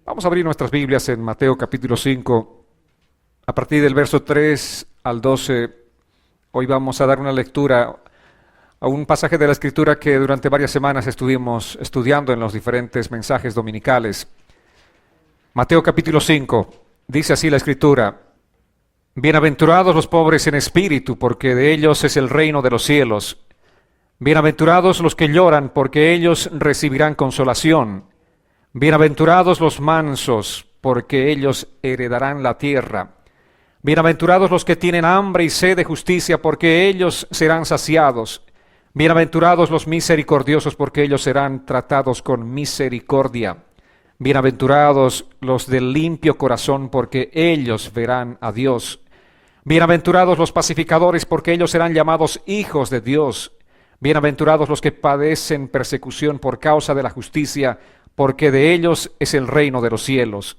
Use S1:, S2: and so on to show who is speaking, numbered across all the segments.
S1: Vamos a abrir nuestras Biblias en Mateo capítulo 5, a partir del verso 3 al 12. Hoy vamos a dar una lectura a un pasaje de la Escritura que durante varias semanas estuvimos estudiando en los diferentes mensajes dominicales. Mateo capítulo 5, dice así la Escritura: Bienaventurados los pobres en espíritu, porque de ellos es el reino de los cielos. Bienaventurados los que lloran, porque ellos recibirán consolación. Bienaventurados los mansos, porque ellos heredarán la tierra. Bienaventurados los que tienen hambre y sed de justicia, porque ellos serán saciados. Bienaventurados los misericordiosos, porque ellos serán tratados con misericordia. Bienaventurados los de limpio corazón, porque ellos verán a Dios. Bienaventurados los pacificadores, porque ellos serán llamados hijos de Dios. Bienaventurados los que padecen persecución por causa de la justicia, porque de ellos es el reino de los cielos.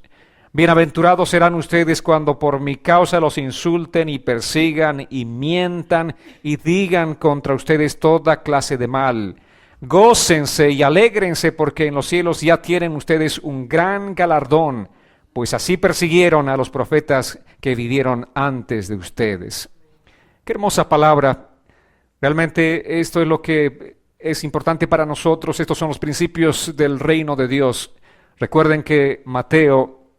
S1: Bienaventurados serán ustedes cuando por mi causa los insulten y persigan y mientan y digan contra ustedes toda clase de mal. Gócense y alégrense, porque en los cielos ya tienen ustedes un gran galardón, pues así persiguieron a los profetas que vivieron antes de ustedes. Qué hermosa palabra. Realmente esto es lo que es importante para nosotros. Estos son los principios del reino de Dios. Recuerden que Mateo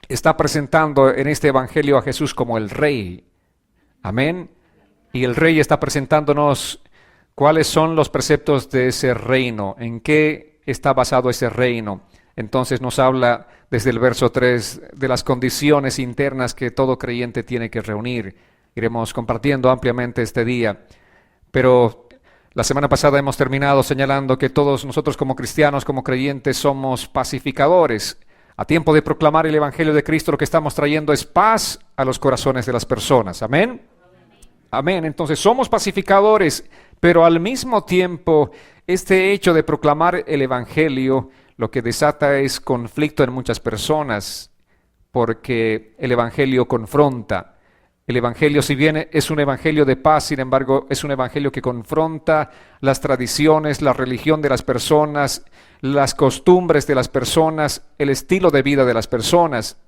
S1: está presentando en este evangelio a Jesús como el Rey. Amén. Y el Rey está presentándonos cuáles son los preceptos de ese reino, en qué está basado ese reino. Entonces nos habla desde el verso 3 de las condiciones internas que todo creyente tiene que reunir. Iremos compartiendo ampliamente este día. Pero la semana pasada hemos terminado señalando que todos nosotros como cristianos, como creyentes, somos pacificadores. A tiempo de proclamar el Evangelio de Cristo, lo que estamos trayendo es paz a los corazones de las personas. ¿Amén? Amén. Entonces somos pacificadores, pero al mismo tiempo este hecho de proclamar el Evangelio lo que desata es conflicto en muchas personas, porque el Evangelio confronta. El Evangelio, si bien es un Evangelio de paz, sin embargo, es un Evangelio que confronta las tradiciones, la religión de las personas, las costumbres de las personas, el estilo de vida de las personas.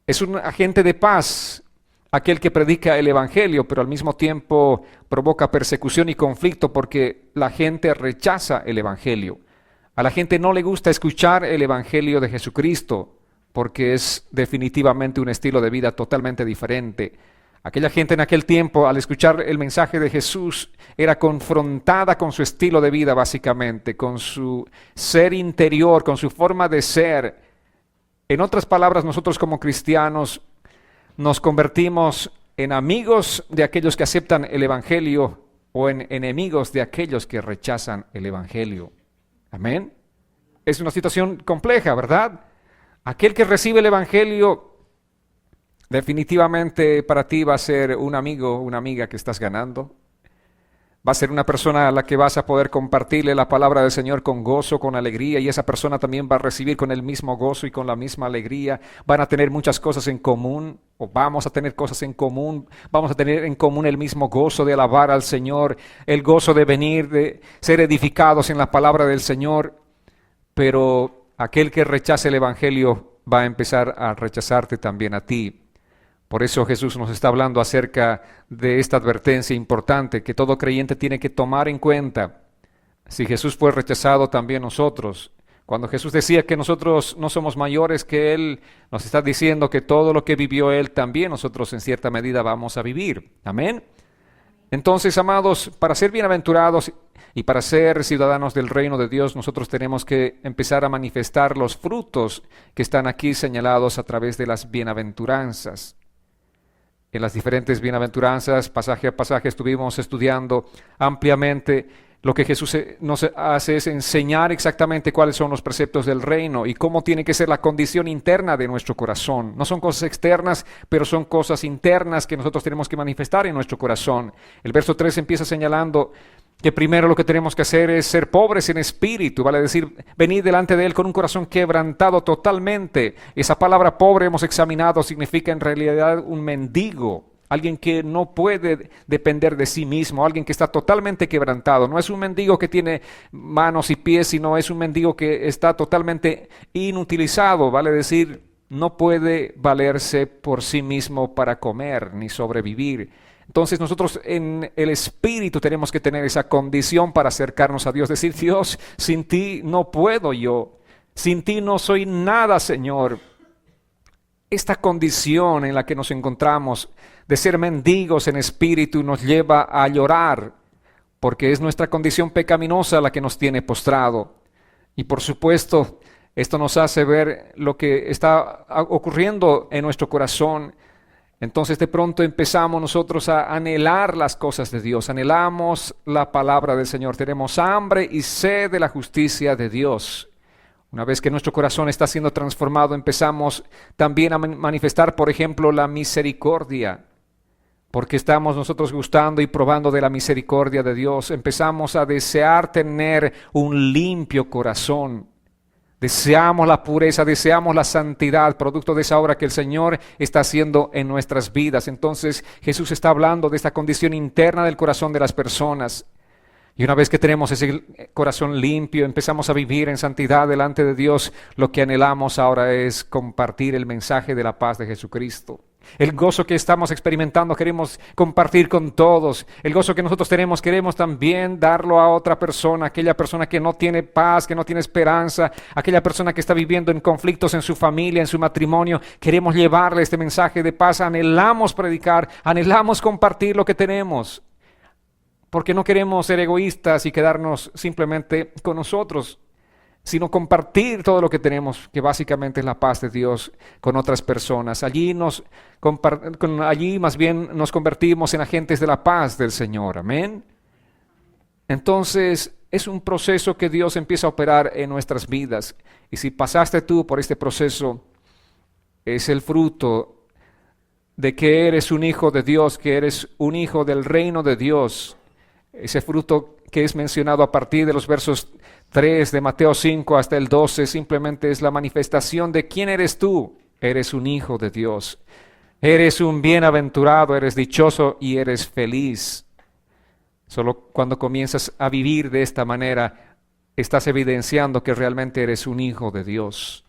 S1: Es un agente de paz, aquel que predica el Evangelio, pero al mismo tiempo provoca persecución y conflicto porque la gente rechaza el Evangelio. A la gente no le gusta escuchar el Evangelio de Jesucristo, porque es definitivamente un estilo de vida totalmente diferente. Aquella gente en aquel tiempo, al escuchar el mensaje de Jesús, era confrontada con su estilo de vida básicamente, con su ser interior, con su forma de ser. En otras palabras, nosotros como cristianos nos convertimos en amigos de aquellos que aceptan el Evangelio o en enemigos de aquellos que rechazan el Evangelio. Amén. Es una situación compleja, ¿verdad? Aquel que recibe el Evangelio definitivamente para ti va a ser un amigo, una amiga que estás ganando. Va a ser una persona a la que vas a poder compartirle la palabra del Señor con gozo, con alegría, y esa persona también va a recibir con el mismo gozo y con la misma alegría. Van a tener muchas cosas en común, o vamos a tener cosas en común. Vamos a tener en común el mismo gozo de alabar al Señor, el gozo de venir, de ser edificados en la palabra del Señor. Pero aquel que rechace el Evangelio va a empezar a rechazarte también a ti. Por eso Jesús nos está hablando acerca de esta advertencia importante que todo creyente tiene que tomar en cuenta. Si Jesús fue rechazado, también nosotros. Cuando Jesús decía que nosotros no somos mayores que Él, nos está diciendo que todo lo que vivió Él, también nosotros en cierta medida vamos a vivir. Amén. Entonces, amados, para ser bienaventurados y para ser ciudadanos del reino de Dios, nosotros tenemos que empezar a manifestar los frutos que están aquí señalados a través de las bienaventuranzas. En las diferentes bienaventuranzas, pasaje a pasaje, estuvimos estudiando ampliamente. Lo que Jesús nos hace es enseñar exactamente cuáles son los preceptos del reino y cómo tiene que ser la condición interna de nuestro corazón. No son cosas externas, pero son cosas internas que nosotros tenemos que manifestar en nuestro corazón. El verso 3 empieza señalando que primero lo que tenemos que hacer es ser pobres en espíritu, vale decir, venir delante de Él con un corazón quebrantado totalmente. Esa palabra pobre hemos examinado significa en realidad un mendigo, alguien que no puede depender de sí mismo, alguien que está totalmente quebrantado. No es un mendigo que tiene manos y pies, sino es un mendigo que está totalmente inutilizado, vale decir, no puede valerse por sí mismo para comer ni sobrevivir. Entonces nosotros en el Espíritu tenemos que tener esa condición para acercarnos a Dios, decir, Dios, sin ti no puedo yo, sin ti no soy nada, Señor. Esta condición en la que nos encontramos de ser mendigos en espíritu nos lleva a llorar, porque es nuestra condición pecaminosa la que nos tiene postrado. Y por supuesto, esto nos hace ver lo que está ocurriendo en nuestro corazón. Entonces de pronto empezamos nosotros a anhelar las cosas de Dios, anhelamos la palabra del Señor, tenemos hambre y sed de la justicia de Dios. Una vez que nuestro corazón está siendo transformado, empezamos también a manifestar, por ejemplo, la misericordia, porque estamos nosotros gustando y probando de la misericordia de Dios. Empezamos a desear tener un limpio corazón. Deseamos la pureza, deseamos la santidad, producto de esa obra que el Señor está haciendo en nuestras vidas. Entonces Jesús está hablando de esta condición interna del corazón de las personas. Y una vez que tenemos ese corazón limpio, empezamos a vivir en santidad delante de Dios, lo que anhelamos ahora es compartir el mensaje de la paz de Jesucristo. El gozo que estamos experimentando queremos compartir con todos. El gozo que nosotros tenemos queremos también darlo a otra persona, aquella persona que no tiene paz, que no tiene esperanza, aquella persona que está viviendo en conflictos en su familia, en su matrimonio. Queremos llevarle este mensaje de paz, anhelamos predicar, anhelamos compartir lo que tenemos, porque no queremos ser egoístas y quedarnos simplemente con nosotros, sino compartir todo lo que tenemos, que básicamente es la paz de Dios con otras personas. Allí más bien nos convertimos en agentes de la paz del Señor. Amén. Entonces es un proceso que Dios empieza a operar en nuestras vidas. Y si pasaste tú por este proceso, es el fruto de que eres un hijo de Dios, que eres un hijo del reino de Dios. Ese fruto que es mencionado a partir de los versos 3 de Mateo 5 hasta el 12 simplemente es la manifestación de quién eres tú. Eres un hijo de Dios. Eres un bienaventurado, eres dichoso y eres feliz. Solo cuando comienzas a vivir de esta manera, estás evidenciando que realmente eres un hijo de Dios.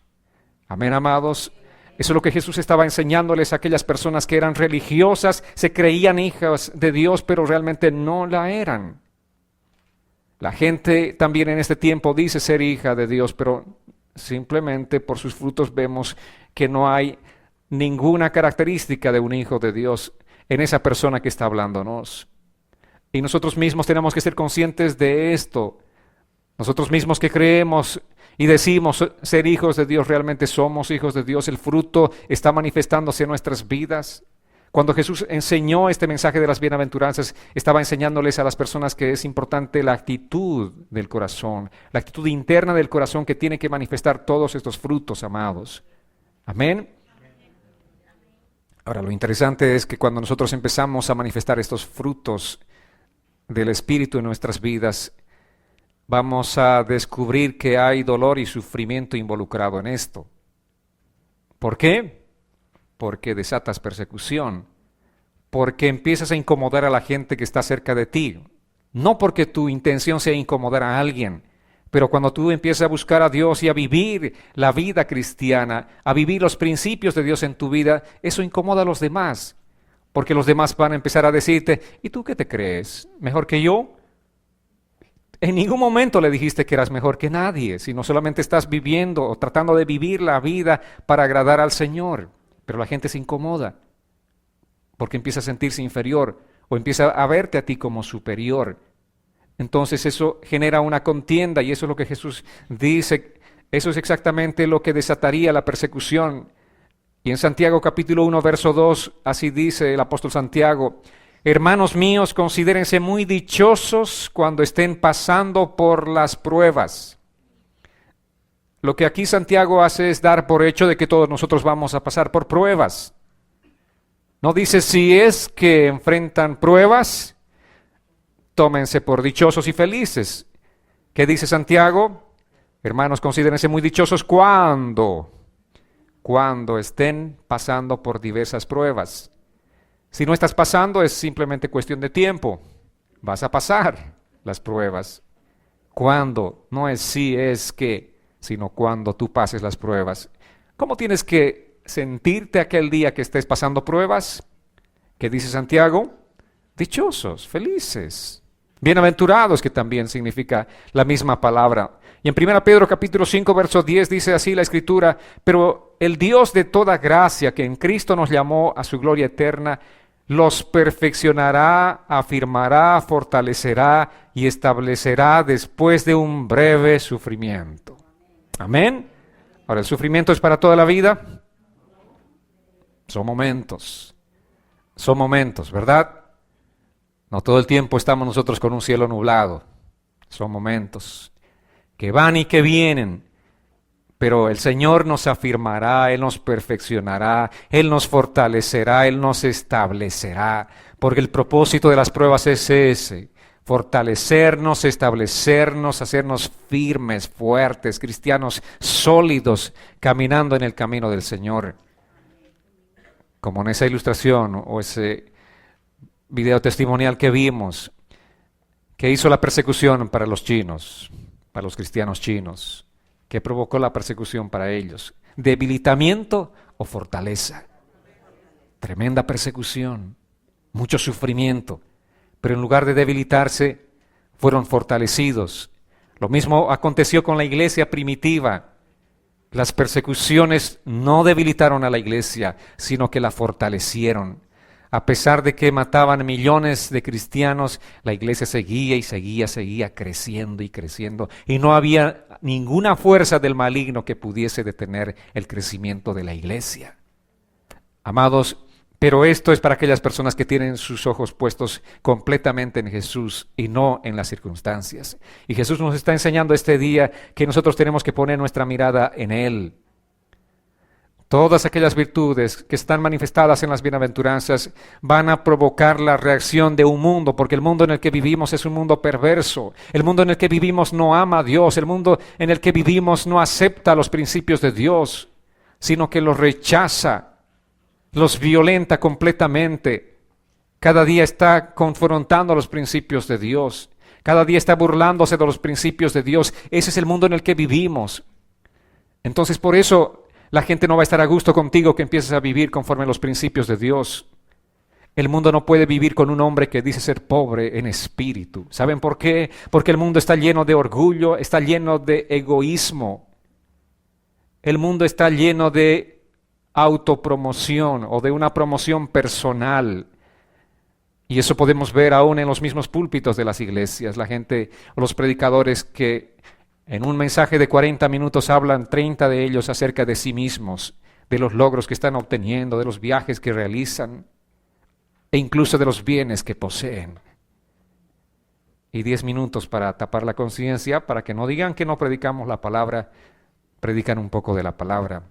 S1: Amén, amados. Eso es lo que Jesús estaba enseñándoles a aquellas personas que eran religiosas, se creían hijas de Dios, pero realmente no la eran. La gente también en este tiempo dice ser hija de Dios, pero simplemente por sus frutos vemos que no hay ninguna característica de un hijo de Dios en esa persona que está hablándonos. Y nosotros mismos tenemos que ser conscientes de esto. Nosotros mismos que creemos y decimos ser hijos de Dios, realmente somos hijos de Dios. El fruto está manifestándose en nuestras vidas. Cuando Jesús enseñó este mensaje de las bienaventuranzas, estaba enseñándoles a las personas que es importante la actitud del corazón, la actitud interna del corazón que tiene que manifestar todos estos frutos, amados. Amén. Ahora, lo interesante es que cuando nosotros empezamos a manifestar estos frutos del Espíritu en nuestras vidas, vamos a descubrir que hay dolor y sufrimiento involucrado en esto. ¿Por qué? Porque desatas persecución, porque empiezas a incomodar a la gente que está cerca de ti. No porque tu intención sea incomodar a alguien, pero cuando tú empiezas a buscar a Dios y a vivir la vida cristiana, a vivir los principios de Dios en tu vida, eso incomoda a los demás, porque los demás van a empezar a decirte, ¿y tú qué te crees? ¿Mejor que yo? En ningún momento le dijiste que eras mejor que nadie, sino solamente estás viviendo o tratando de vivir la vida para agradar al Señor. Pero la gente se incomoda porque empieza a sentirse inferior o empieza a verte a ti como superior. Entonces eso genera una contienda y eso es lo que Jesús dice. Eso es exactamente lo que desataría la persecución. Y en Santiago capítulo 1, verso 2, así dice el apóstol Santiago: hermanos míos, considérense muy dichosos cuando estén pasando por las pruebas. Lo que aquí Santiago hace es dar por hecho de que todos nosotros vamos a pasar por pruebas. No dice si es que enfrentan pruebas, tómense por dichosos y felices. ¿Qué dice Santiago? Hermanos, considérense muy dichosos cuando estén pasando por diversas pruebas. Si no estás pasando, es simplemente cuestión de tiempo. Vas a pasar las pruebas. ¿Cuándo? No es si, es que, sino cuando tú pases las pruebas. ¿Cómo tienes que sentirte aquel día que estés pasando pruebas? ¿Qué dice Santiago? Dichosos, felices, bienaventurados, que también significa la misma palabra. Y en 1 Pedro capítulo 5, verso 10 dice así la Escritura: pero el Dios de toda gracia, que en Cristo nos llamó a su gloria eterna, los perfeccionará, afirmará, fortalecerá y establecerá después de un breve sufrimiento. Amén. Ahora, ¿el sufrimiento es para toda la vida? Son momentos, ¿verdad? No todo el tiempo estamos nosotros con un cielo nublado. Son momentos que van y que vienen. Pero el Señor nos afirmará, Él nos perfeccionará, Él nos fortalecerá, Él nos establecerá. Porque el propósito de las pruebas es ese: fortalecernos, establecernos, hacernos firmes, fuertes, cristianos sólidos, caminando en el camino del Señor. Como en esa ilustración o ese video testimonial que vimos, que hizo la persecución para los chinos, para los cristianos chinos. ¿Qué provocó la persecución para ellos? ¿Debilitamiento o fortaleza? Tremenda persecución, mucho sufrimiento, pero en lugar de debilitarse, fueron fortalecidos. Lo mismo aconteció con la iglesia primitiva. Las persecuciones no debilitaron a la iglesia, sino que la fortalecieron. A pesar de que mataban millones de cristianos, la iglesia seguía y seguía creciendo y creciendo. Y no había ninguna fuerza del maligno que pudiese detener el crecimiento de la iglesia. Amados, pero esto es para aquellas personas que tienen sus ojos puestos completamente en Jesús y no en las circunstancias. Y Jesús nos está enseñando este día que nosotros tenemos que poner nuestra mirada en Él. Todas aquellas virtudes que están manifestadas en las bienaventuranzas van a provocar la reacción de un mundo, porque el mundo en el que vivimos es un mundo perverso. El mundo en el que vivimos no ama a Dios. El mundo en el que vivimos no acepta los principios de Dios, sino que los rechaza, los violenta completamente. Cada día está confrontando los principios de Dios. Cada día está burlándose de los principios de Dios. Ese es el mundo en el que vivimos. Entonces, por eso la gente no va a estar a gusto contigo que empieces a vivir conforme a los principios de Dios. El mundo no puede vivir con un hombre que dice ser pobre en espíritu. ¿Saben por qué? Porque el mundo está lleno de orgullo, está lleno de egoísmo. El mundo está lleno de autopromoción o de una promoción personal. Y eso podemos ver aún en los mismos púlpitos de las iglesias. La gente o los predicadores que en un mensaje de 40 minutos hablan 30 de ellos acerca de sí mismos, de los logros que están obteniendo, de los viajes que realizan e incluso de los bienes que poseen. Y 10 minutos para tapar la conciencia, para que no digan que no predicamos la palabra, predican un poco de la palabra.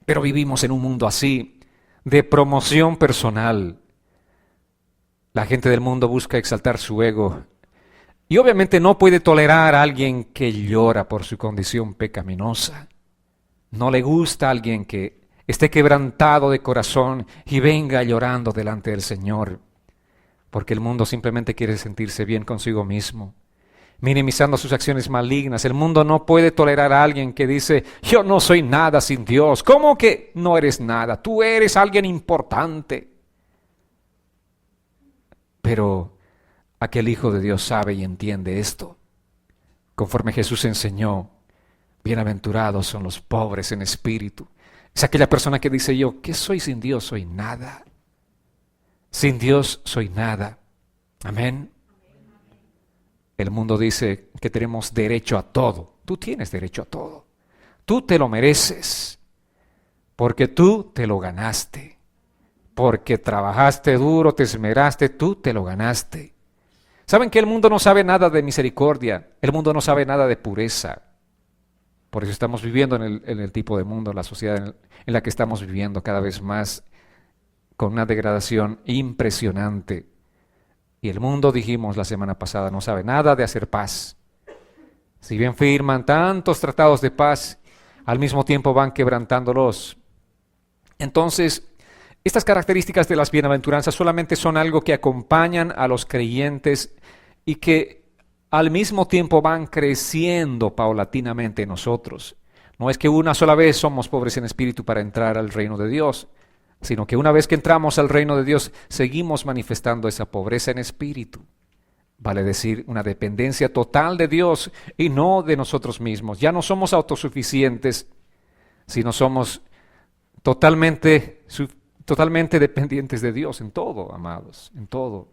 S1: Pero vivimos en un mundo así, de promoción personal. La gente del mundo busca exaltar su ego. Y obviamente no puede tolerar a alguien que llora por su condición pecaminosa. No le gusta a alguien que esté quebrantado de corazón y venga llorando delante del Señor. Porque el mundo simplemente quiere sentirse bien consigo mismo, minimizando sus acciones malignas. El mundo no puede tolerar a alguien que dice: yo no soy nada sin Dios. ¿Cómo que no eres nada? Tú eres alguien importante. Pero aquel Hijo de Dios sabe y entiende esto. Conforme Jesús enseñó, bienaventurados son los pobres en espíritu. Es aquella persona que dice: yo, ¿qué soy sin Dios? Soy nada. Sin Dios soy nada. Amén. El mundo dice que tenemos derecho a todo. Tú tienes derecho a todo. Tú te lo mereces. Porque tú te lo ganaste. Porque trabajaste duro, te esmeraste, tú te lo ganaste. ¿Saben que el mundo no sabe nada de misericordia? El mundo no sabe nada de pureza. Por eso estamos viviendo en el tipo de mundo, la sociedad en la que estamos viviendo cada vez más, con una degradación impresionante. Y el mundo, dijimos la semana pasada, no sabe nada de hacer paz. Si bien firman tantos tratados de paz, al mismo tiempo van quebrantándolos. Entonces, Estas características de las bienaventuranzas solamente son algo que acompañan a los creyentes y que al mismo tiempo van creciendo paulatinamente en nosotros. No es que una sola vez somos pobres en espíritu para entrar al reino de Dios, sino que una vez que entramos al reino de Dios, seguimos manifestando esa pobreza en espíritu. Vale decir, una dependencia total de Dios y no de nosotros mismos. Ya no somos autosuficientes, sino somos totalmente dependientes de Dios en todo, amados, en todo.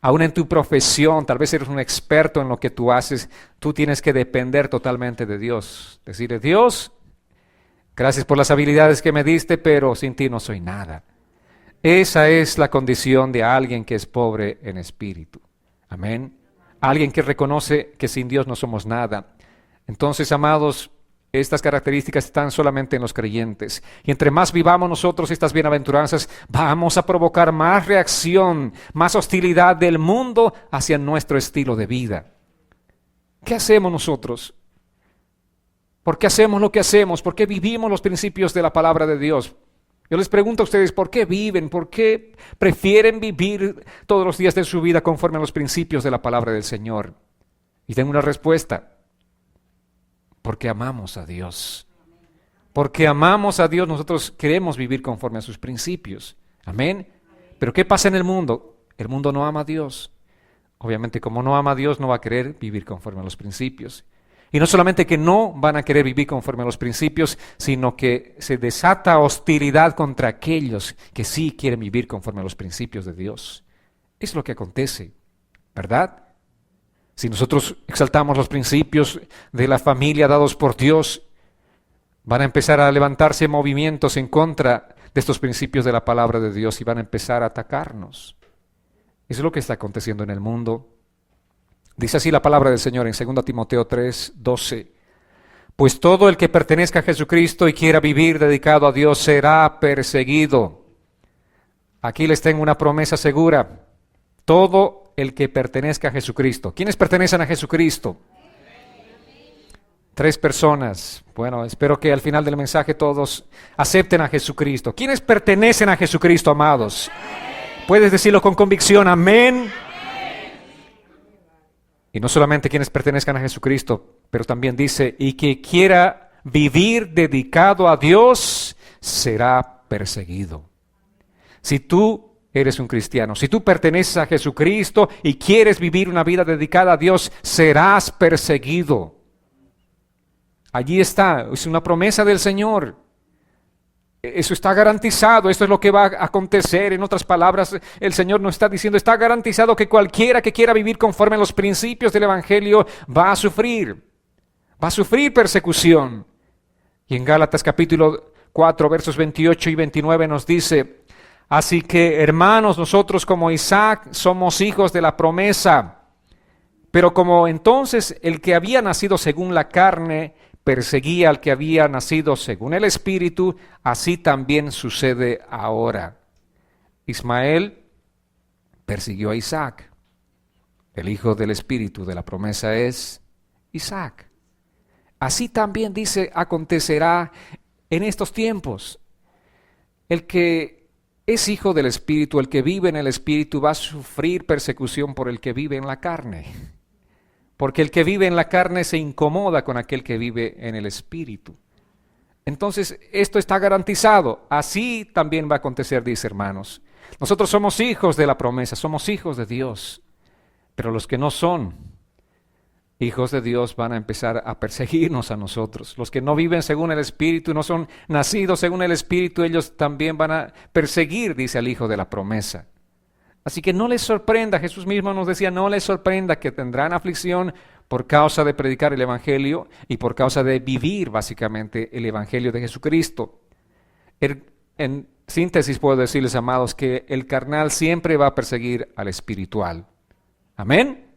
S1: Aún en tu profesión, tal vez eres un experto en lo que tú haces, tú tienes que depender totalmente de Dios. Decirle, Dios, gracias por las habilidades que me diste, pero sin ti no soy nada. Esa es la condición de alguien que es pobre en espíritu. Amén. Alguien que reconoce que sin Dios no somos nada. Entonces, amados, estas características están solamente en los creyentes. Y entre más vivamos nosotros estas bienaventuranzas, vamos a provocar más reacción, más hostilidad del mundo hacia nuestro estilo de vida. ¿Qué hacemos nosotros? ¿Por qué hacemos lo que hacemos? ¿Por qué vivimos los principios de la palabra de Dios? Yo les pregunto a ustedes, ¿por qué viven? ¿Por qué prefieren vivir todos los días de su vida conforme a los principios de la palabra del Señor? Y tengo una respuesta. Porque amamos a Dios. Porque amamos a Dios, nosotros queremos vivir conforme a sus principios. Amén. Pero ¿qué pasa en el mundo? El mundo no ama a Dios. Obviamente, como no ama a Dios, no va a querer vivir conforme a los principios. Y no solamente que no van a querer vivir conforme a los principios, sino que se desata hostilidad contra aquellos que sí quieren vivir conforme a los principios de Dios. Es lo que acontece, ¿verdad? Si nosotros exaltamos los principios de la familia dados por Dios, van a empezar a levantarse movimientos en contra de estos principios de la palabra de Dios y van a empezar a atacarnos. Eso es lo que está aconteciendo en el mundo. Dice así la palabra del Señor en 2 Timoteo 3:12. Pues todo el que pertenezca a Jesucristo y quiera vivir dedicado a Dios será perseguido. Aquí les tengo una promesa segura. Todo el que pertenezca a Jesucristo. ¿Quiénes pertenecen a Jesucristo? 3 personas. Bueno, espero que al final del mensaje todos acepten a Jesucristo. ¿Quiénes pertenecen a Jesucristo, amados? Puedes decirlo con convicción, amén. Y no solamente quienes pertenezcan a Jesucristo, pero también dice, y que quiera vivir dedicado a Dios, será perseguido. Si tú eres un cristiano, si tú perteneces a Jesucristo y quieres vivir una vida dedicada a Dios, serás perseguido. Allí está, es una promesa del Señor. Eso está garantizado, esto es lo que va a acontecer. En otras palabras, el Señor nos está diciendo, está garantizado que cualquiera que quiera vivir conforme a los principios del Evangelio va a sufrir persecución. Y en Gálatas capítulo 4, versos 28 y 29 nos dice, así que hermanos, nosotros como Isaac somos hijos de la promesa, pero como entonces el que había nacido según la carne perseguía al que había nacido según el Espíritu, así también sucede ahora. Ismael persiguió a Isaac. El hijo del Espíritu de la promesa es Isaac. Así también dice, acontecerá en estos tiempos. El que es hijo del Espíritu, el que vive en el Espíritu, va a sufrir persecución por el que vive en la carne. Porque el que vive en la carne se incomoda con aquel que vive en el Espíritu. Entonces, esto está garantizado. Así también va a acontecer, dice hermanos. Nosotros somos hijos de la promesa, somos hijos de Dios. Pero los que no son hijos de Dios van a empezar a perseguirnos a nosotros. Los que no viven según el Espíritu, no son nacidos según el Espíritu, ellos también van a perseguir, dice el hijo de la promesa. Así que no les sorprenda, Jesús mismo nos decía, no les sorprenda que tendrán aflicción por causa de predicar el Evangelio y por causa de vivir básicamente el Evangelio de Jesucristo. En síntesis puedo decirles, amados, que el carnal siempre va a perseguir al espiritual. ¿Amén?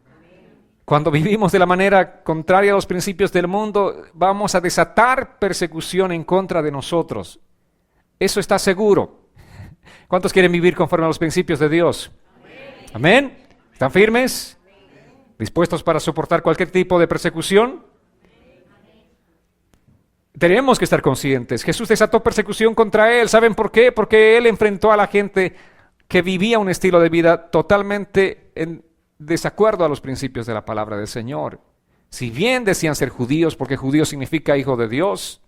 S1: Cuando vivimos de la manera contraria a los principios del mundo, vamos a desatar persecución en contra de nosotros. Eso está seguro. ¿Cuántos quieren vivir conforme a los principios de Dios? ¿Amén? ¿Están firmes? ¿Dispuestos para soportar cualquier tipo de persecución? Tenemos que estar conscientes. Jesús desató persecución contra él. ¿Saben por qué? Porque él enfrentó a la gente que vivía un estilo de vida totalmente en desacuerdo a los principios de la palabra del Señor. Si bien decían ser judíos, porque judío significa hijo de Dios,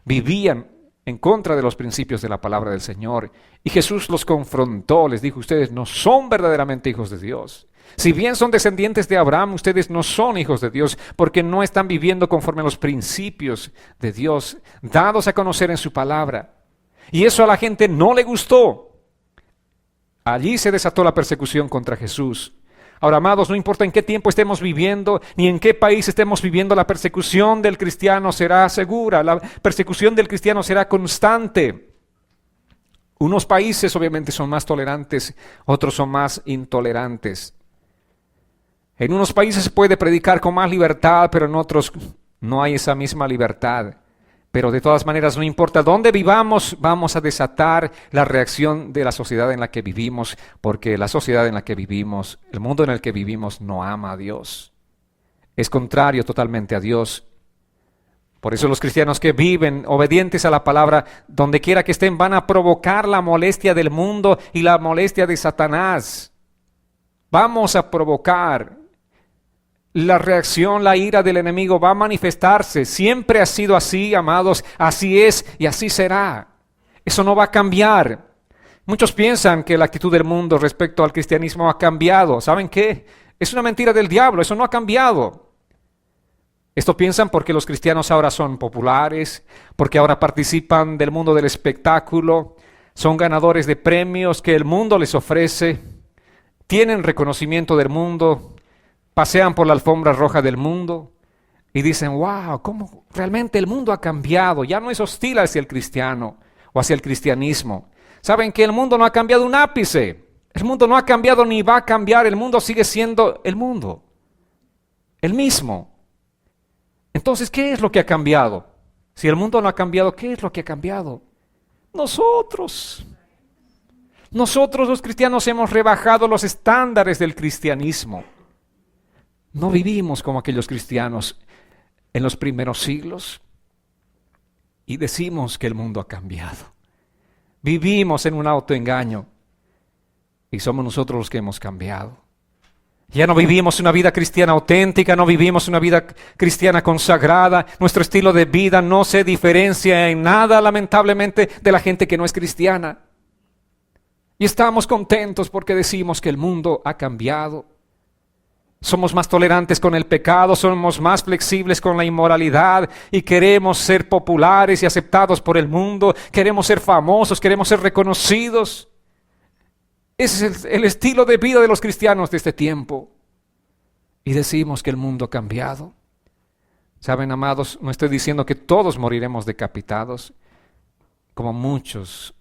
S1: vivían en contra de los principios de la palabra del Señor. Y Jesús los confrontó, les dijo: ustedes no son verdaderamente hijos de Dios. Si bien son descendientes de Abraham, ustedes no son hijos de Dios, porque no están viviendo conforme a los principios de Dios, dados a conocer en su palabra. Y eso a la gente no le gustó. Allí se desató la persecución contra Jesús. Ahora, amados, no importa en qué tiempo estemos viviendo, ni en qué país estemos viviendo, la persecución del cristiano será segura, la persecución del cristiano será constante. Unos países obviamente son más tolerantes, otros son más intolerantes. En unos países se puede predicar con más libertad, pero en otros no hay esa misma libertad. Pero de todas maneras, no importa dónde vivamos, vamos a desatar la reacción de la sociedad en la que vivimos, porque la sociedad en la que vivimos, el mundo en el que vivimos, no ama a Dios. Es contrario totalmente a Dios. Por eso los cristianos que viven obedientes a la palabra, donde quiera que estén, van a provocar la molestia del mundo y la molestia de Satanás. Vamos a provocar la reacción, la ira del enemigo va a manifestarse. Siempre ha sido así, amados, así es y así será. Eso no va a cambiar. Muchos piensan que la actitud del mundo respecto al cristianismo ha cambiado. ¿Saben qué? Es una mentira del diablo, eso no ha cambiado. Esto piensan porque los cristianos ahora son populares, porque ahora participan del mundo del espectáculo, son ganadores de premios que el mundo les ofrece, tienen reconocimiento del mundo, pasean por la alfombra roja del mundo y dicen: wow, cómo realmente el mundo ha cambiado, ya no es hostil hacia el cristiano o hacia el cristianismo. Saben que el mundo no ha cambiado un ápice, el mundo no ha cambiado ni va a cambiar, el mundo sigue siendo el mundo, el mismo. Entonces, ¿qué es lo que ha cambiado? Si el mundo no ha cambiado, ¿qué es lo que ha cambiado? Nosotros los cristianos hemos rebajado los estándares del cristianismo. No vivimos como aquellos cristianos en los primeros siglos y decimos que el mundo ha cambiado. Vivimos en un autoengaño y somos nosotros los que hemos cambiado. Ya no vivimos una vida cristiana auténtica, no vivimos una vida cristiana consagrada. Nuestro estilo de vida no se diferencia en nada, lamentablemente, de la gente que no es cristiana. Y estamos contentos porque decimos que el mundo ha cambiado. Somos más tolerantes con el pecado, somos más flexibles con la inmoralidad y queremos ser populares y aceptados por el mundo, queremos ser famosos, queremos ser reconocidos. Ese es el estilo de vida de los cristianos de este tiempo. Y decimos que el mundo ha cambiado. Saben, amados, no estoy diciendo que todos moriremos decapitados, como muchos,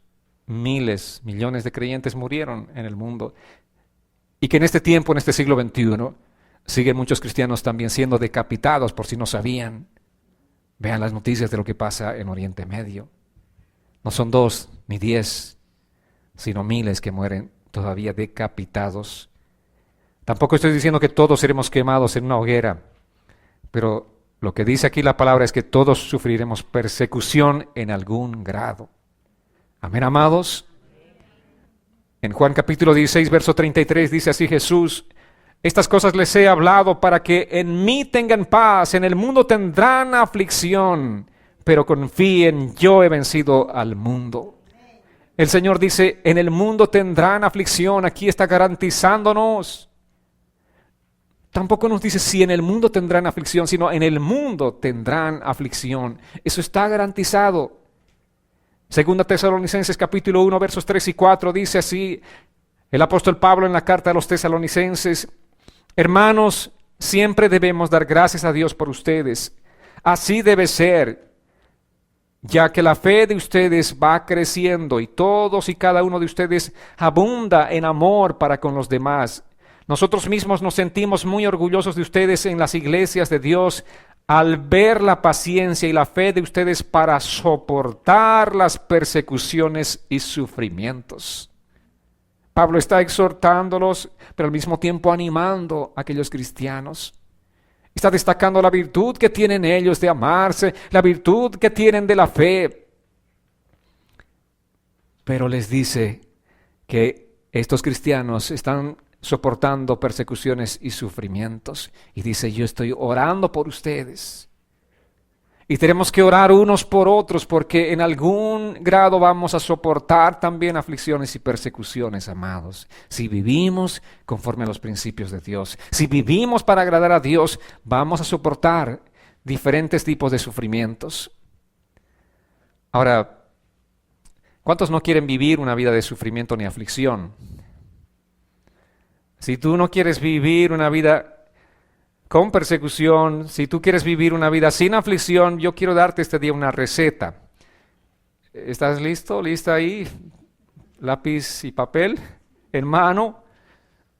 S1: miles, millones de creyentes murieron en el mundo. Y que en este tiempo, en este siglo XXI, siguen muchos cristianos también siendo decapitados, por si no sabían. Vean las noticias de lo que pasa en Oriente Medio. No son 2 ni 10, sino miles que mueren todavía decapitados. Tampoco estoy diciendo que todos seremos quemados en una hoguera, pero lo que dice aquí la palabra es que todos sufriremos persecución en algún grado. Amén, amados. En Juan capítulo 16, verso 33 dice así Jesús: estas cosas les he hablado para que en mí tengan paz, en el mundo tendrán aflicción, pero confíen, yo he vencido al mundo. El Señor dice: en el mundo tendrán aflicción, aquí está garantizándonos. Tampoco nos dice si en el mundo tendrán aflicción, sino en el mundo tendrán aflicción. Eso está garantizado. Segunda Tesalonicenses capítulo 1 versos 3 y 4 dice así el apóstol Pablo en la carta a los Tesalonicenses: hermanos, siempre debemos dar gracias a Dios por ustedes. Así debe ser, ya que la fe de ustedes va creciendo y todos y cada uno de ustedes abunda en amor para con los demás. Nosotros mismos nos sentimos muy orgullosos de ustedes en las iglesias de Dios al ver la paciencia y la fe de ustedes para soportar las persecuciones y sufrimientos. Pablo está exhortándolos, pero al mismo tiempo animando a aquellos cristianos. Está destacando la virtud que tienen ellos de amarse, la virtud que tienen de la fe. Pero les dice que estos cristianos están soportando persecuciones y sufrimientos. Y dice, yo estoy orando por ustedes. Y tenemos que orar unos por otros porque en algún grado vamos a soportar también aflicciones y persecuciones, amados. Si vivimos conforme a los principios de Dios, si vivimos para agradar a Dios, vamos a soportar diferentes tipos de sufrimientos. Ahora, ¿cuántos no quieren vivir una vida de sufrimiento ni aflicción? Si tú no quieres vivir una vida con persecución, si tú quieres vivir una vida sin aflicción, yo quiero darte este día una receta. ¿Estás listo? ¿Lista ahí? Lápiz y papel en mano.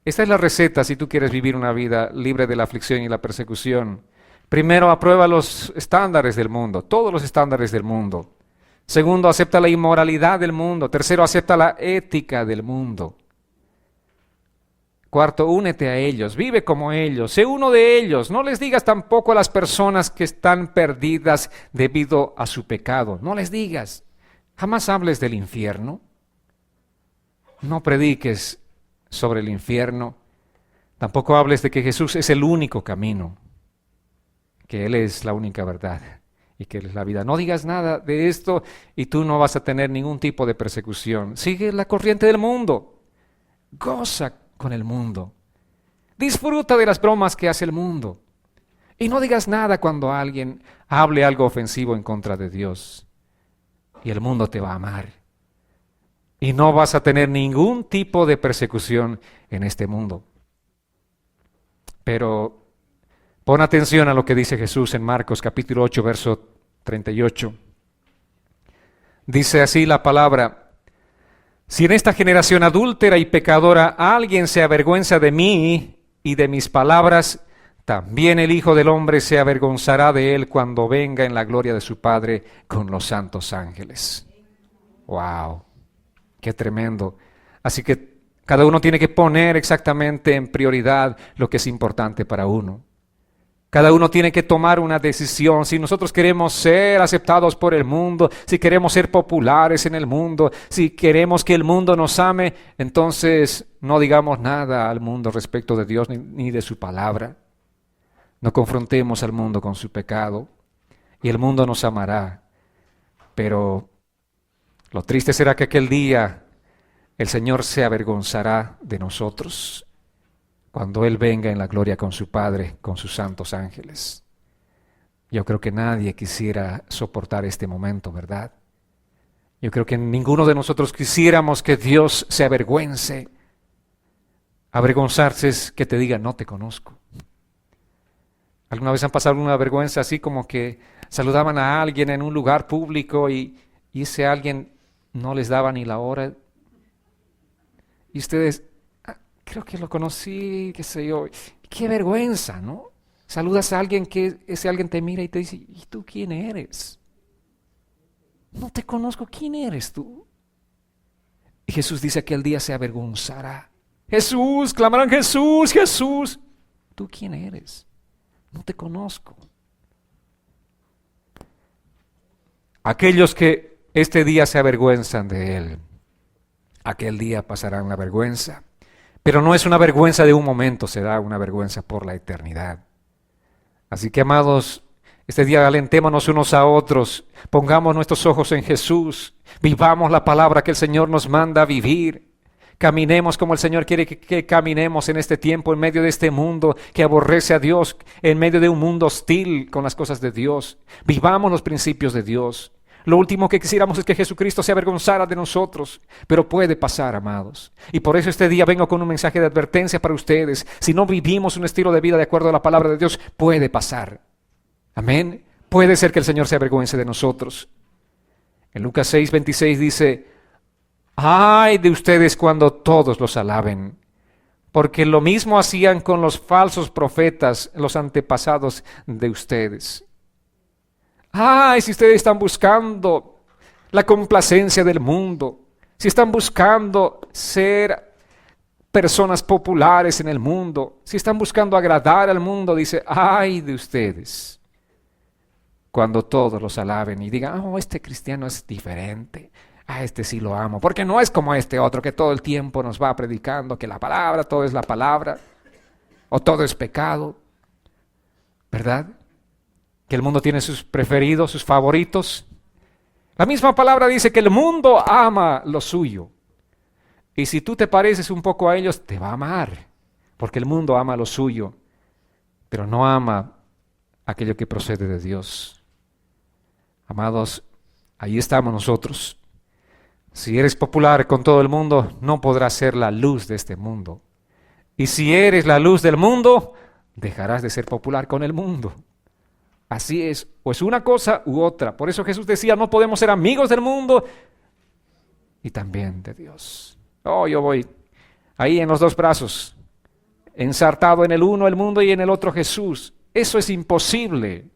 S1: Esta es la receta si tú quieres vivir una vida libre de la aflicción y la persecución. Primero, aprueba los estándares del mundo, todos los estándares del mundo. Segundo, acepta la inmoralidad del mundo. Tercero, acepta la ética del mundo. Cuarto, únete a ellos, vive como ellos, sé uno de ellos. No les digas tampoco a las personas que están perdidas debido a su pecado. No les digas. Jamás hables del infierno. No prediques sobre el infierno. Tampoco hables de que Jesús es el único camino, que Él es la única verdad y que Él es la vida. No digas nada de esto y tú no vas a tener ningún tipo de persecución. Sigue la corriente del mundo. Goza con el mundo. Disfruta de las bromas que hace el mundo. Y no digas nada cuando alguien hable algo ofensivo en contra de Dios. Y el mundo te va a amar. Y no vas a tener ningún tipo de persecución en este mundo. Pero pon atención a lo que dice Jesús en Marcos capítulo 8, verso 38. Dice así la palabra: si en esta generación adúltera y pecadora alguien se avergüenza de mí y de mis palabras, también el Hijo del Hombre se avergonzará de él cuando venga en la gloria de su Padre con los santos ángeles. ¡Wow! ¡Qué tremendo! Así que cada uno tiene que poner exactamente en prioridad lo que es importante para uno. Cada uno tiene que tomar una decisión. Si nosotros queremos ser aceptados por el mundo, si queremos ser populares en el mundo, si queremos que el mundo nos ame, entonces no digamos nada al mundo respecto de Dios ni de su palabra. No confrontemos al mundo con su pecado y el mundo nos amará. Pero lo triste será que aquel día el Señor se avergonzará de nosotros cuando Él venga en la gloria con su Padre, con sus santos ángeles. Yo creo que nadie quisiera soportar este momento, ¿verdad? Yo creo que ninguno de nosotros quisiéramos que Dios se avergüence. Avergonzarse es que te diga, no te conozco. ¿Alguna vez han pasado una vergüenza así como que saludaban a alguien en un lugar público y ese alguien no les daba ni la hora? Y ustedes, creo que lo conocí, qué sé yo. Qué vergüenza, ¿no? Saludas a alguien que ese alguien te mira y te dice, ¿y tú quién eres? No te conozco, ¿quién eres tú? Y Jesús dice que el día se avergonzará. Jesús, clamarán Jesús, Jesús. ¿Tú quién eres? No te conozco. Aquellos que este día se avergüenzan de Él, aquel día pasarán la vergüenza. Pero no es una vergüenza de un momento, será una vergüenza por la eternidad. Así que, amados, este día alentémonos unos a otros, pongamos nuestros ojos en Jesús, vivamos la palabra que el Señor nos manda a vivir, caminemos como el Señor quiere que caminemos en este tiempo, en medio de este mundo que aborrece a Dios, en medio de un mundo hostil con las cosas de Dios. Vivamos los principios de Dios. Lo último que quisiéramos es que Jesucristo se avergonzara de nosotros, pero puede pasar, amados. Y por eso este día vengo con un mensaje de advertencia para ustedes. Si no vivimos un estilo de vida de acuerdo a la palabra de Dios, puede pasar. Amén. Puede ser que el Señor se avergüence de nosotros. En Lucas 6:26 dice, ¡ay de ustedes cuando todos los alaben! Porque lo mismo hacían con los falsos profetas, los antepasados de ustedes. ¡Ay, si ustedes están buscando la complacencia del mundo! Si están buscando ser personas populares en el mundo, si están buscando agradar al mundo, dice, ay de ustedes, cuando todos los alaben y digan, oh, este cristiano es diferente, a este sí lo amo, porque no es como este otro que todo el tiempo nos va predicando que la palabra, todo es la palabra, o todo es pecado, ¿verdad? Que el mundo tiene sus preferidos, sus favoritos. La misma palabra dice que el mundo ama lo suyo. Y si tú te pareces un poco a ellos, te va a amar, porque el mundo ama lo suyo, pero no ama aquello que procede de Dios. Amados, ahí estamos nosotros. Si eres popular con todo el mundo, no podrás ser la luz de este mundo. Y si eres la luz del mundo, dejarás de ser popular con el mundo. Así es, o es una cosa u otra. Por eso Jesús decía, no podemos ser amigos del mundo y también de Dios. Oh, yo voy ahí en los dos brazos, ensartado en el uno el mundo y en el otro Jesús. Eso es imposible.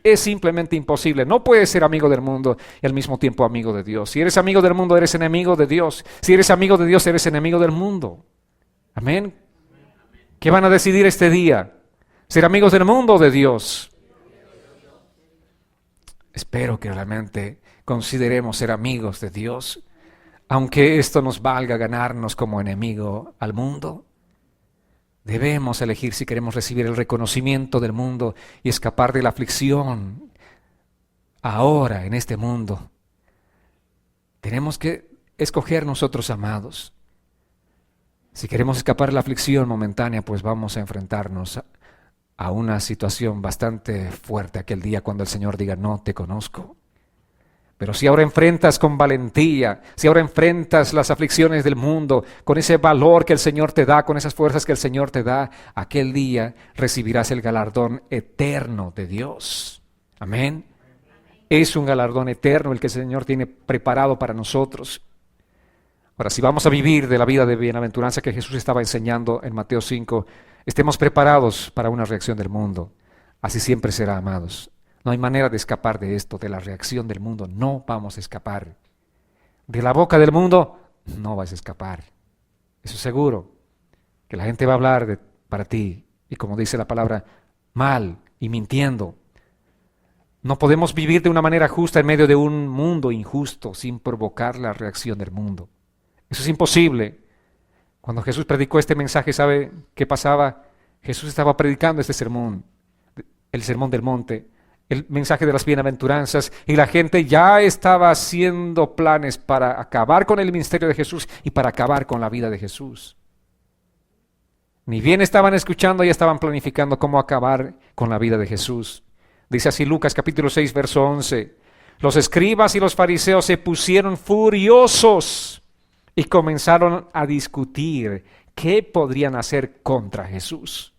S1: Es simplemente imposible. No puedes ser amigo del mundo y al mismo tiempo amigo de Dios. Si eres amigo del mundo, eres enemigo de Dios. Si eres amigo de Dios, eres enemigo del mundo. Amén. ¿Qué van a decidir este día? ¿Ser amigos del mundo o de Dios? Espero que realmente consideremos ser amigos de Dios, aunque esto nos valga ganarnos como enemigo al mundo. Debemos elegir si queremos recibir el reconocimiento del mundo y escapar de la aflicción ahora en este mundo. Tenemos que escoger nosotros, amados. Si queremos escapar de la aflicción momentánea, pues vamos a enfrentarnos a una situación bastante fuerte aquel día cuando el Señor diga, no te conozco. Pero si ahora enfrentas con valentía, si ahora enfrentas las aflicciones del mundo, con ese valor que el Señor te da, con esas fuerzas que el Señor te da, aquel día recibirás el galardón eterno de Dios. Amén. Es un galardón eterno el que el Señor tiene preparado para nosotros. Ahora, si vamos a vivir de la vida de bienaventuranza que Jesús estaba enseñando en Mateo 5, estemos preparados para una reacción del mundo. Así siempre será, amados. No hay manera de escapar de esto, de la reacción del mundo. No vamos a escapar. De la boca del mundo no vas a escapar. Eso es seguro. Que la gente va a hablar para ti. Y como dice la palabra, mal y mintiendo. No podemos vivir de una manera justa en medio de un mundo injusto sin provocar la reacción del mundo. Eso es imposible. Cuando Jesús predicó este mensaje, ¿sabe qué pasaba? Jesús estaba predicando este sermón, el sermón del monte, el mensaje de las bienaventuranzas, y la gente ya estaba haciendo planes para acabar con el ministerio de Jesús y para acabar con la vida de Jesús. Ni bien estaban escuchando, ya estaban planificando cómo acabar con la vida de Jesús. Dice así Lucas capítulo 6, verso 11. Los escribas y los fariseos se pusieron furiosos y comenzaron a discutir qué podrían hacer contra Jesús.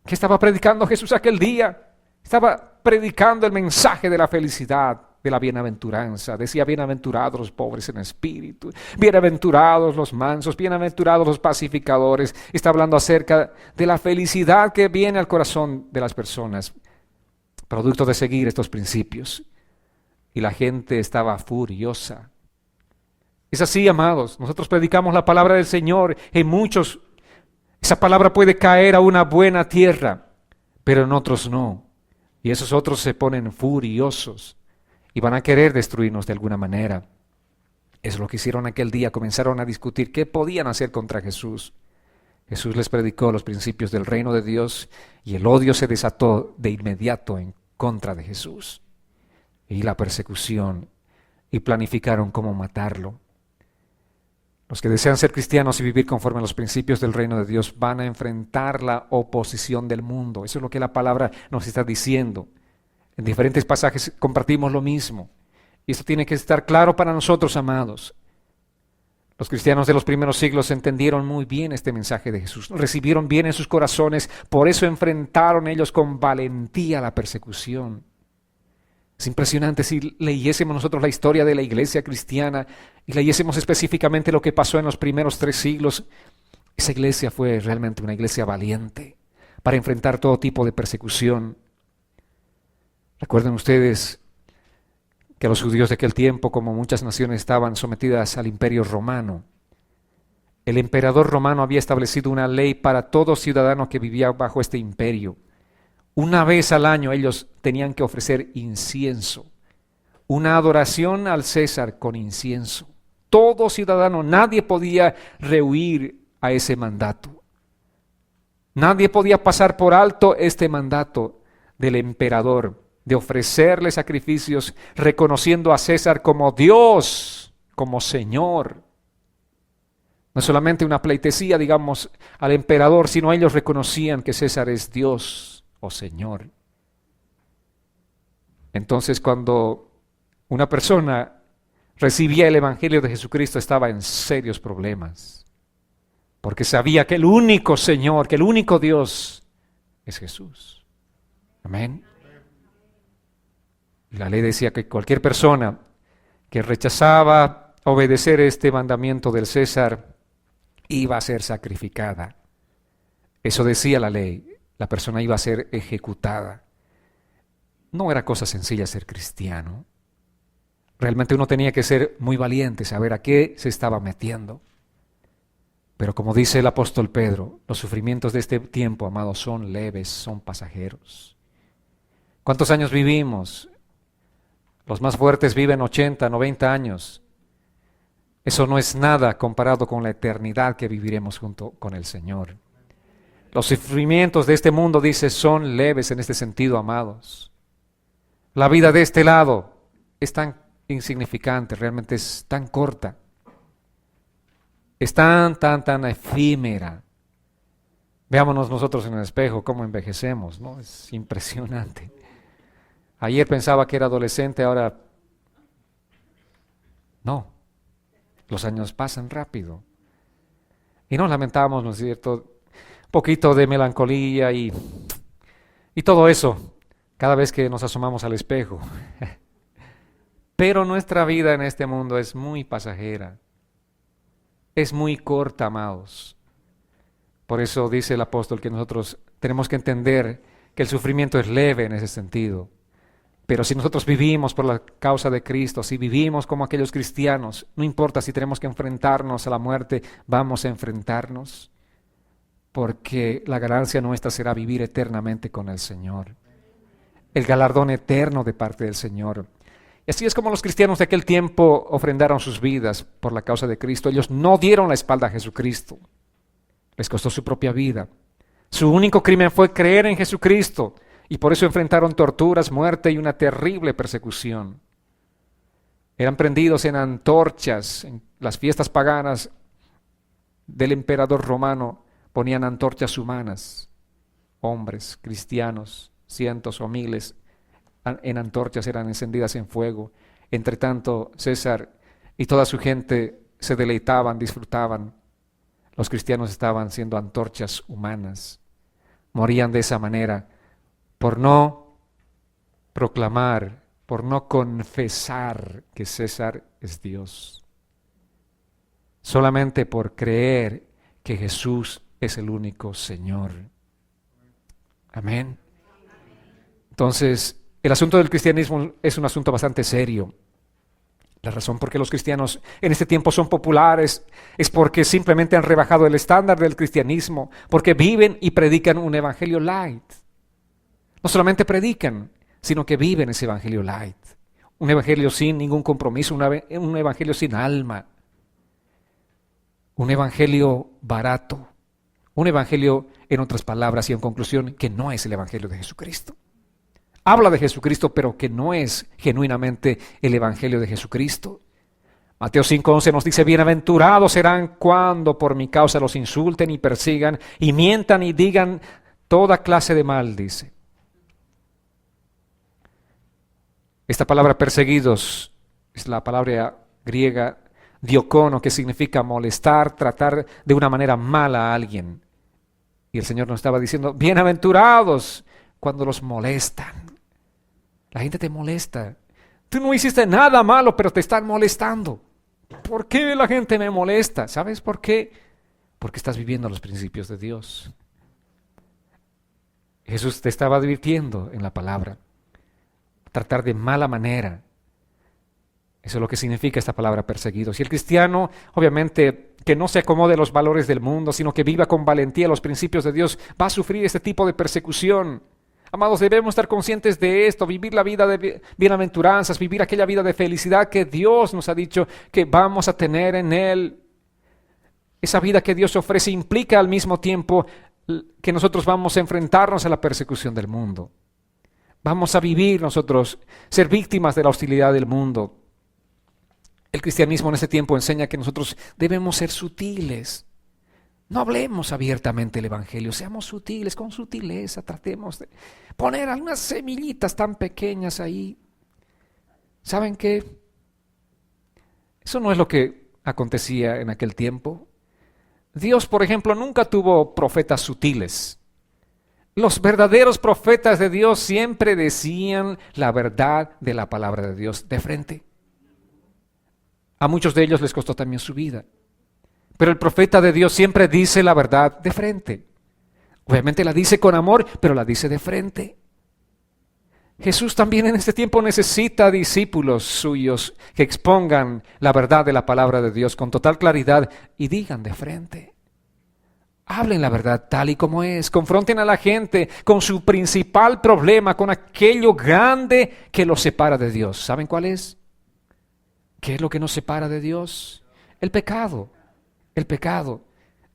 S1: ¿Qué estaba predicando Jesús aquel día? Estaba predicando el mensaje de la felicidad, de la bienaventuranza. Decía, bienaventurados los pobres en espíritu, bienaventurados los mansos, bienaventurados los pacificadores. Está hablando acerca de la felicidad que viene al corazón de las personas, producto de seguir estos principios. Y la gente estaba furiosa. Es así, amados. Nosotros predicamos la palabra del Señor. En muchos, esa palabra puede caer a una buena tierra, pero en otros no. Y esos otros se ponen furiosos y van a querer destruirnos de alguna manera. Es lo que hicieron aquel día. Comenzaron a discutir qué podían hacer contra Jesús. Jesús les predicó los principios del reino de Dios y el odio se desató de inmediato en contra de Jesús. Y la persecución, y planificaron cómo matarlo. Los que desean ser cristianos y vivir conforme a los principios del reino de Dios van a enfrentar la oposición del mundo. Eso es lo que la palabra nos está diciendo. En diferentes pasajes compartimos lo mismo. Y esto tiene que estar claro para nosotros, amados. Los cristianos de los primeros siglos entendieron muy bien este mensaje de Jesús. Lo recibieron bien en sus corazones. Por eso enfrentaron ellos con valentía la persecución. Es impresionante si leyésemos nosotros la historia de la iglesia cristiana y leyésemos específicamente lo que pasó en los primeros 3 siglos. Esa iglesia fue realmente una iglesia valiente para enfrentar todo tipo de persecución. Recuerden ustedes que los judíos de aquel tiempo, como muchas naciones, estaban sometidas al imperio romano. El emperador romano había establecido una ley para todo ciudadano que vivía bajo este imperio. Una vez al año ellos tenían que ofrecer incienso, una adoración al César con incienso. Todo ciudadano, nadie podía rehuir a ese mandato. Nadie podía pasar por alto este mandato del emperador de ofrecerle sacrificios reconociendo a César como Dios, como Señor. No solamente una pleitesía, digamos, al emperador, sino ellos reconocían que César es Dios o Señor. Entonces, cuando una persona recibía el Evangelio de Jesucristo, estaba en serios problemas, porque sabía que el único Señor, que el único Dios es Jesús. Amén. La ley decía que cualquier persona que rechazaba obedecer este mandamiento del César iba a ser sacrificada. Eso decía la ley, la persona iba a ser ejecutada. No era cosa sencilla ser cristiano. Realmente uno tenía que ser muy valiente, saber a qué se estaba metiendo. Pero como dice el apóstol Pedro, los sufrimientos de este tiempo, amados, son leves, son pasajeros. ¿Cuántos años vivimos? Los más fuertes viven 80, 90 años. Eso no es nada comparado con la eternidad que viviremos junto con el Señor. Los sufrimientos de este mundo, dice, son leves en este sentido, amados. La vida de este lado es tan insignificante, realmente es tan corta. Es tan efímera. Veámonos nosotros en el espejo cómo envejecemos, ¿no? Es impresionante. Ayer pensaba que era adolescente, ahora no. Los años pasan rápido. Y nos lamentamos, ¿no es cierto? Un poquito de melancolía y todo eso cada vez que nos asomamos al espejo. Pero nuestra vida en este mundo es muy pasajera. Es muy corta, amados. Por eso dice el apóstol que nosotros tenemos que entender que el sufrimiento es leve en ese sentido. Pero si nosotros vivimos por la causa de Cristo, si vivimos como aquellos cristianos, no importa si tenemos que enfrentarnos a la muerte, vamos a enfrentarnos, porque la ganancia nuestra será vivir eternamente con el Señor. El galardón eterno de parte del Señor. Y así es como los cristianos de aquel tiempo ofrendaron sus vidas por la causa de Cristo. Ellos no dieron la espalda a Jesucristo. Les costó su propia vida. Su único crimen fue creer en Jesucristo. Y por eso enfrentaron torturas, muerte y una terrible persecución. Eran prendidos en antorchas. En las fiestas paganas del emperador romano ponían antorchas humanas. Hombres, cristianos, cientos o miles en antorchas eran encendidas en fuego. Entre tanto, César y toda su gente se deleitaban, disfrutaban. Los cristianos estaban siendo antorchas humanas. Morían de esa manera por no proclamar, por no confesar que César es Dios. Solamente por creer que Jesús es el único Señor. Amén. Entonces, el asunto del cristianismo es un asunto bastante serio. La razón por qué los cristianos en este tiempo son populares es porque simplemente han rebajado el estándar del cristianismo, porque viven y predican un evangelio light. No solamente predican, sino que viven ese evangelio light. Un evangelio sin ningún compromiso, un evangelio sin alma. Un evangelio barato. Un evangelio, en otras palabras y en conclusión, que no es el evangelio de Jesucristo. Habla de Jesucristo, pero que no es genuinamente el evangelio de Jesucristo. Mateo 5:11 nos dice, bienaventurados serán cuando por mi causa los insulten y persigan y mientan y digan toda clase de mal, dice. Esta palabra perseguidos es la palabra griega diacono, que significa molestar, tratar de una manera mala a alguien. Y el Señor nos estaba diciendo, bienaventurados cuando los molestan. La gente te molesta. Tú no hiciste nada malo, pero te están molestando. ¿Por qué la gente me molesta? ¿Sabes por qué? Porque estás viviendo los principios de Dios. Jesús te estaba advirtiendo en la palabra. Tratar de mala manera Eso es lo que significa esta palabra perseguidos. Y el cristiano, obviamente, que no se acomode a los valores del mundo, sino que viva con valentía los principios de Dios, va a sufrir este tipo de persecución. Amados, debemos estar conscientes de esto, vivir la vida de bienaventuranzas, vivir aquella vida de felicidad que Dios nos ha dicho que vamos a tener en Él. Esa vida que Dios ofrece implica al mismo tiempo que nosotros vamos a enfrentarnos a la persecución del mundo. Vamos a vivir nosotros, ser víctimas de la hostilidad del mundo. El cristianismo en este tiempo enseña que nosotros debemos ser sutiles. No hablemos abiertamente el Evangelio, seamos sutiles, con sutileza tratemos de poner algunas semillitas tan pequeñas ahí. ¿Saben qué? Eso no es lo que acontecía en aquel tiempo. Dios, por ejemplo, nunca tuvo profetas sutiles. Los verdaderos profetas de Dios siempre decían la verdad de la palabra de Dios de frente. A muchos de ellos les costó también su vida. Pero el profeta de Dios siempre dice la verdad de frente. Obviamente la dice con amor, pero la dice de frente. Jesús también en este tiempo necesita discípulos suyos que expongan la verdad de la palabra de Dios con total claridad y digan de frente. Hablen la verdad tal y como es, confronten a la gente con su principal problema, con aquello grande que los separa de Dios. ¿Saben cuál es? ¿Qué es lo que nos separa de Dios? El pecado. El pecado.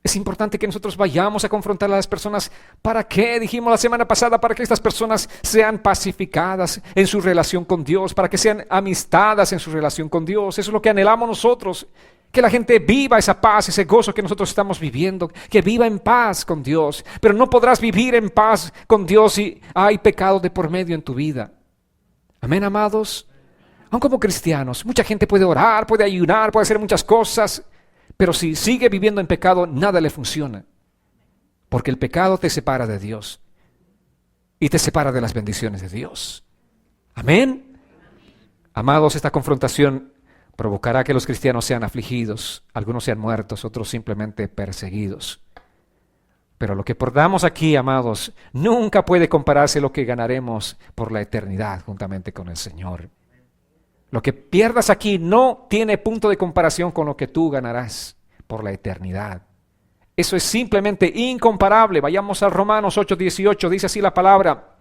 S1: Es importante que nosotros vayamos a confrontar a las personas. ¿Para qué? Dijimos la semana pasada, para que estas personas sean pacificadas en su relación con Dios, para que sean amistadas en su relación con Dios. Eso es lo que anhelamos nosotros. Que la gente viva esa paz, ese gozo que nosotros estamos viviendo, que viva en paz con Dios. Pero no podrás vivir en paz con Dios si hay pecado de por medio en tu vida. Amén, amados. Aun como cristianos, mucha gente puede orar, puede ayunar, puede hacer muchas cosas, pero si sigue viviendo en pecado, nada le funciona. Porque el pecado te separa de Dios y te separa de las bendiciones de Dios. Amén. Amados, esta confrontación provocará que los cristianos sean afligidos, algunos sean muertos, otros simplemente perseguidos. Pero lo que perdamos aquí, amados, nunca puede compararse a lo que ganaremos por la eternidad juntamente con el Señor. Lo que pierdas aquí no tiene punto de comparación con lo que tú ganarás por la eternidad. Eso es simplemente incomparable. Vayamos a Romanos 8:18, dice así la palabra.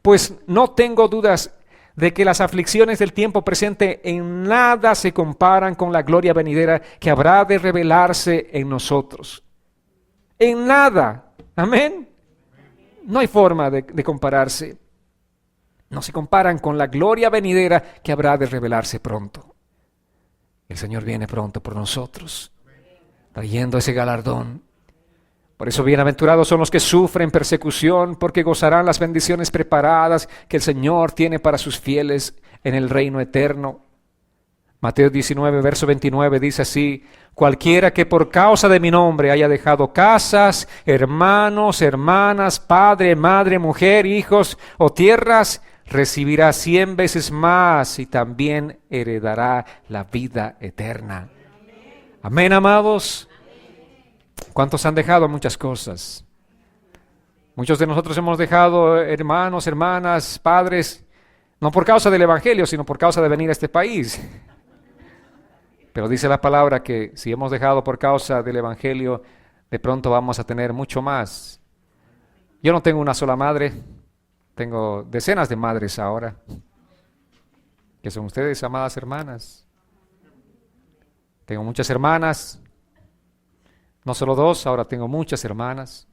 S1: Pues no tengo dudas de que las aflicciones del tiempo presente en nada se comparan con la gloria venidera que habrá de revelarse en nosotros. En nada. Amén. No hay forma de compararse. No se comparan con la gloria venidera que habrá de revelarse pronto. El Señor viene pronto por nosotros, trayendo ese galardón. Por eso bienaventurados son los que sufren persecución, porque gozarán las bendiciones preparadas que el Señor tiene para sus fieles en el reino eterno. Mateo 19, verso 29 dice así: cualquiera que por causa de mi nombre haya dejado casas, hermanos, hermanas, padre, madre, mujer, hijos o tierras, recibirá 100 veces más y también heredará la vida eterna. Amén, amados. ¿Cuántos han dejado muchas cosas? Muchos de nosotros hemos dejado hermanos, hermanas, padres, no por causa del Evangelio, sino por causa de venir a este país. Pero dice la palabra que si hemos dejado por causa del Evangelio, de pronto vamos a tener mucho más. Yo no tengo una sola madre, tengo decenas de madres ahora, que son ustedes, amadas hermanas. Tengo muchas hermanas, no solo dos, ahora tengo muchas hermanas.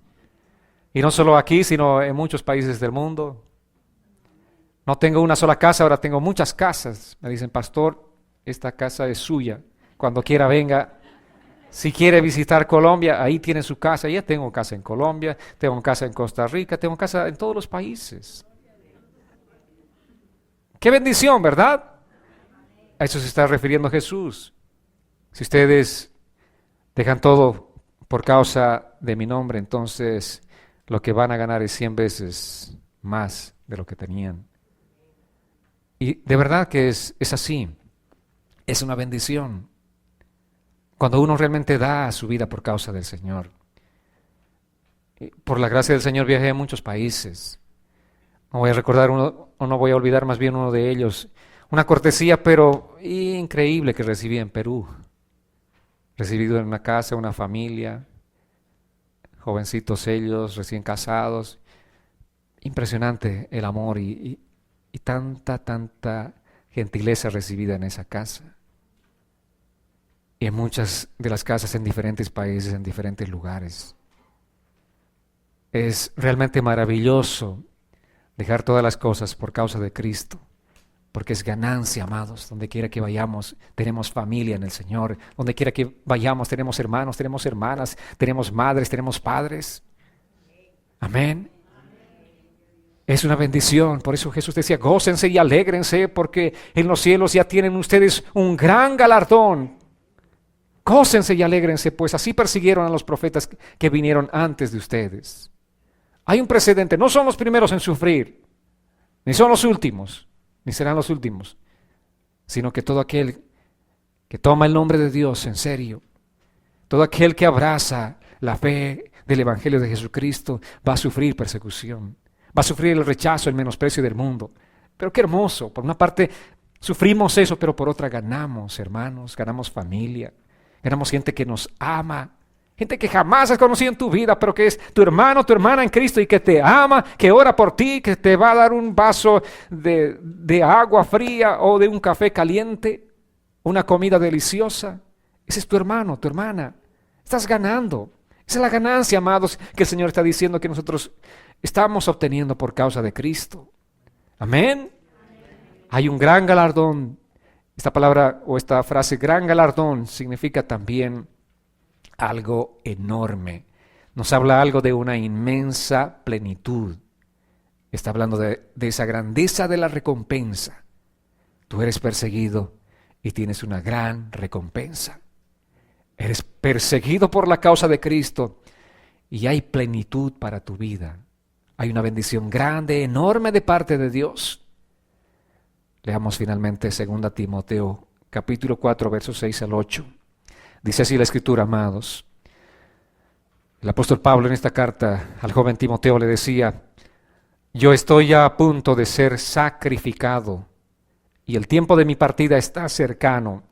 S1: Y no solo aquí, sino en muchos países del mundo. No tengo una sola casa, ahora tengo muchas casas. Me dicen, pastor, esta casa es suya. Cuando quiera venga. Si quiere visitar Colombia, ahí tiene su casa. Ya tengo casa en Colombia, tengo casa en Costa Rica, tengo casa en todos los países. ¡Qué bendición!, ¿verdad? A eso se está refiriendo Jesús. Si ustedes dejan todo por causa de mi nombre, entonces lo que van a ganar es 100 veces más de lo que tenían. Y de verdad que es así. Es una bendición. Cuando uno realmente da su vida por causa del Señor. Por la gracia del Señor viajé a muchos países. No voy a recordar uno, o no voy a olvidar más bien uno de ellos. Una cortesía, pero increíble que recibí en Perú. Recibido en una casa, una familia, jovencitos ellos, recién casados. Impresionante el amor y tanta gentileza recibida en esa casa. Y en muchas de las casas en diferentes países, en diferentes lugares. Es realmente maravilloso dejar todas las cosas por causa de Cristo, porque es ganancia, amados. Donde quiera que vayamos, tenemos familia en el Señor. Donde quiera que vayamos, tenemos hermanos, tenemos hermanas, tenemos madres, tenemos padres. Amén. Es una bendición. Por eso Jesús decía, gócense y alégrense, porque en los cielos ya tienen ustedes un gran galardón. Gócense y alégrense, pues así persiguieron a los profetas que vinieron antes de ustedes. Hay un precedente, no son los primeros en sufrir, ni son los últimos, ni serán los últimos, sino que todo aquel que toma el nombre de Dios en serio, todo aquel que abraza la fe del Evangelio de Jesucristo, va a sufrir persecución, va a sufrir el rechazo, el menosprecio del mundo. Pero qué hermoso, por una parte sufrimos eso, pero por otra ganamos hermanos, ganamos familia. Ganamos gente que nos ama, gente que jamás has conocido en tu vida, pero que es tu hermano, tu hermana en Cristo y que te ama, que ora por ti, que te va a dar un vaso de agua fría o de un café caliente, una comida deliciosa. Ese es tu hermano, tu hermana. Estás ganando. Esa es la ganancia, amados, que el Señor está diciendo que nosotros estamos obteniendo por causa de Cristo. Amén. Hay un gran galardón. Esta palabra o esta frase, gran galardón, significa también algo enorme. Nos habla algo de una inmensa plenitud. Está hablando de esa grandeza de la recompensa. Tú eres perseguido y tienes una gran recompensa. Eres perseguido por la causa de Cristo y hay plenitud para tu vida. Hay una bendición grande, enorme de parte de Dios. Leamos finalmente 2 Timoteo, capítulo 4, versos 6 al 8. Dice así la Escritura, amados. El apóstol Pablo en esta carta al joven Timoteo le decía, yo estoy ya a punto de ser sacrificado y el tiempo de mi partida está cercano.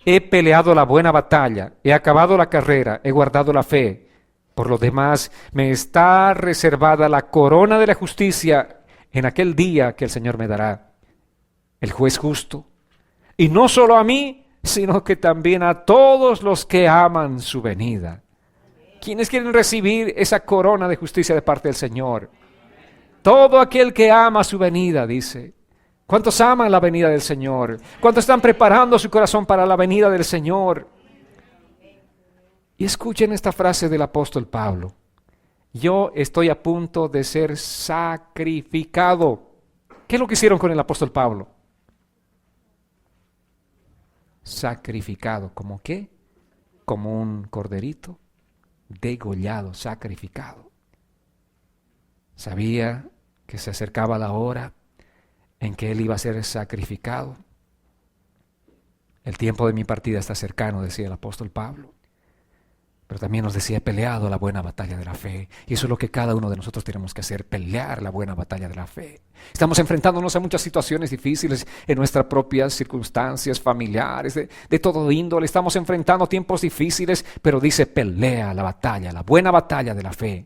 S1: He peleado la buena batalla, he acabado la carrera, he guardado la fe. Por lo demás, me está reservada la corona de la justicia en aquel día que el Señor me dará. El juez justo, y no solo a mí, sino que también a todos los que aman su venida. ¿Quiénes quieren recibir esa corona de justicia de parte del Señor? Todo aquel que ama su venida, dice. ¿Cuántos aman la venida del Señor? ¿Cuántos están preparando su corazón para la venida del Señor? Y escuchen esta frase del apóstol Pablo. Yo estoy a punto de ser sacrificado. ¿Qué es lo que hicieron con el apóstol Pablo? Sacrificado, ¿como qué? Como un corderito, degollado, sacrificado. Sabía que se acercaba la hora en que él iba a ser sacrificado. El tiempo de mi partida está cercano, decía el apóstol Pablo. Pero también nos decía, he peleado la buena batalla de la fe. Y eso es lo que cada uno de nosotros tenemos que hacer, pelear la buena batalla de la fe. Estamos enfrentándonos a muchas situaciones difíciles en nuestras propias circunstancias familiares, de todo índole. Estamos enfrentando tiempos difíciles, pero dice, pelea la batalla, la buena batalla de la fe.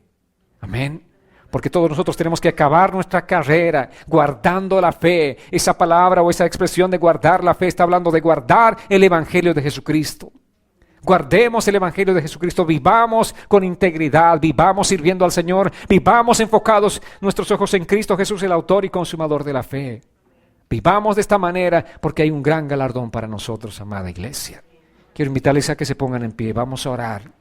S1: Amén. Porque todos nosotros tenemos que acabar nuestra carrera guardando la fe. Esa palabra o esa expresión de guardar la fe está hablando de guardar el Evangelio de Jesucristo. Guardemos el Evangelio de Jesucristo, vivamos con integridad, vivamos sirviendo al Señor, vivamos enfocados nuestros ojos en Cristo Jesús, el autor y consumador de la fe. Vivamos de esta manera porque hay un gran galardón para nosotros, amada iglesia. Quiero invitarles a que se pongan en pie, vamos a orar.